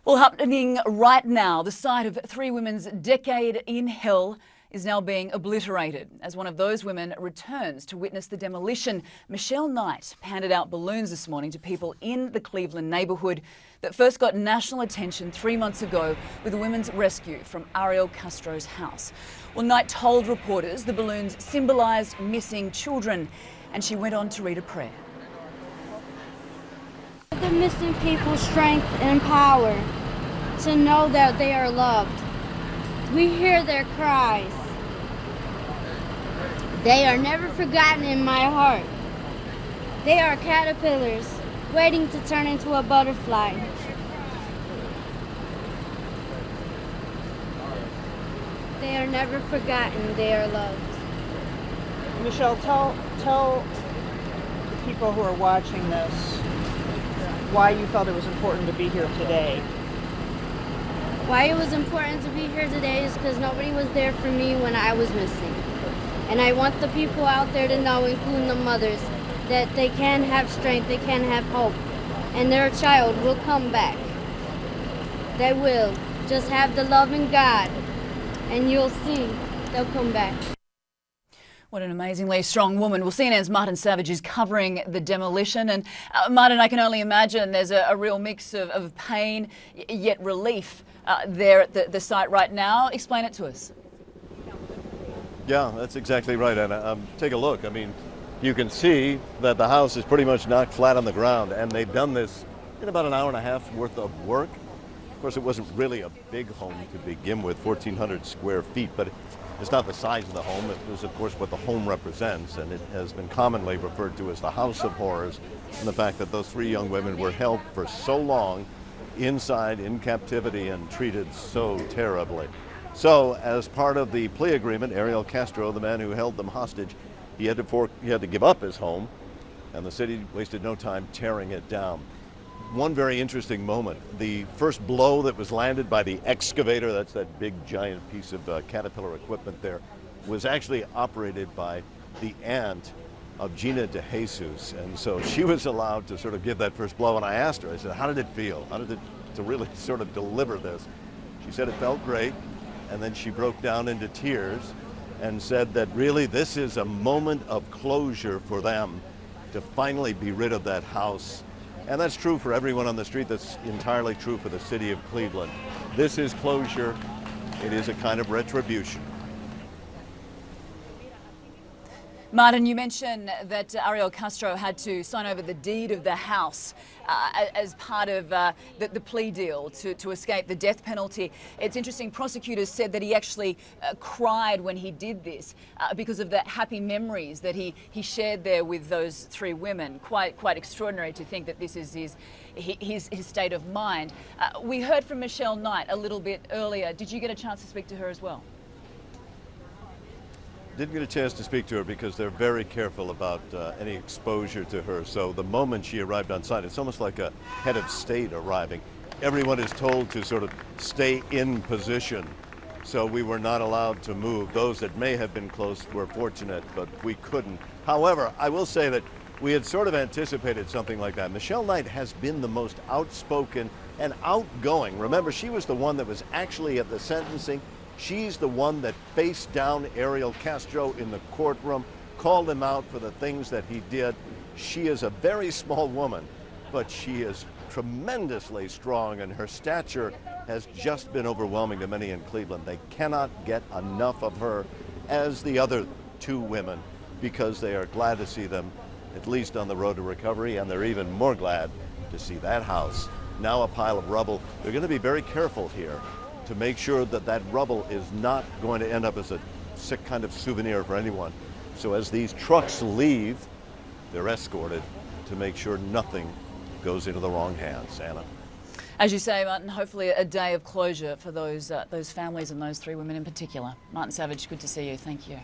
Well, happening right now, the site of three women's decade in hell is now being obliterated. As one of those women returns to witness the demolition, Michelle Knight handed out balloons this morning to people in the Cleveland neighbourhood that first got national attention 3 months ago with a women's rescue from Ariel Castro's house. Well, Knight told reporters the balloons symbolised missing children, and she went on to read a prayer. The missing people strength and power to know that they are loved. We hear their cries. They are never forgotten in my heart. They are caterpillars waiting to turn into a butterfly. They are never forgotten. They are loved. Michelle, tell the people who are watching this why you felt it was important to be here today. Why it was important to be here today is because nobody was there for me when I was missing. And I want the people out there to know, including the mothers, that they can have strength, they can have hope, and their child will come back. They will. Just have the love in God, and you'll see they'll come back. What an amazingly strong woman. Well, CNN's Martin Savage is covering the demolition. And Martin, I can only imagine there's a real mix of pain yet relief there at the site right now. Explain it to us. Yeah, that's exactly right, Anna. Take a look. I mean, you can see that the house is pretty much knocked flat on the ground, and they've done this in about an hour and a half worth of work. Of course, it wasn't really a big home to begin with, 1,400 square feet, but it's not the size of the home. It was, of course, what the home represents, and it has been commonly referred to as the House of Horrors, and the fact that those three young women were held for so long inside in captivity and treated so terribly. So, as part of the plea agreement, Ariel Castro, the man who held them hostage, he had to give up his home, and the city wasted no time tearing it down. One very interesting moment, the first blow that was landed by the excavator, that's that big giant piece of Caterpillar equipment there, was actually operated by the aunt of Gina DeJesus. And so she was allowed to sort of give that first blow. And I asked her, I said, how did it feel? How did it to really sort of deliver this? She said it felt great. And then she broke down into tears and said that really this is a moment of closure for them to finally be rid of that house. And that's true for everyone on the street. That's entirely true for the city of Cleveland. This is closure. It is a kind of retribution. Martin, you mentioned that Ariel Castro had to sign over the deed of the house as part of the plea deal to escape the death penalty. It's interesting, prosecutors said that he actually cried when he did this because of the happy memories that he shared there with those three women. Quite extraordinary to think that this is his state of mind. We heard from Michelle Knight a little bit earlier. Did you get a chance to speak to her as well? Didn't get a chance to speak to her because they're very careful about any exposure to her. So the moment she arrived on site, it's almost like a head of state arriving. Everyone is told to sort of stay in position. So we were not allowed to move. Those that may have been close were fortunate, but we couldn't. However, I will say that we had sort of anticipated something like that. Michelle Knight has been the most outspoken and outgoing. Remember, she was the one that was actually at the sentencing. She's the one that faced down Ariel Castro in the courtroom, called him out for the things that he did. She is a very small woman, but she is tremendously strong, and her stature has just been overwhelming to many in Cleveland. They cannot get enough of her, as the other two women, because they are glad to see them at least on the road to recovery, and they're even more glad to see that house now a pile of rubble. They're going to be very careful here to make sure that that rubble is not going to end up as a sick kind of souvenir for anyone. So as these trucks leave, they're escorted to make sure nothing goes into the wrong hands. Anna. As you say, Martin, hopefully a day of closure for those families and those three women in particular. Martin Savage, good to see you. Thank you.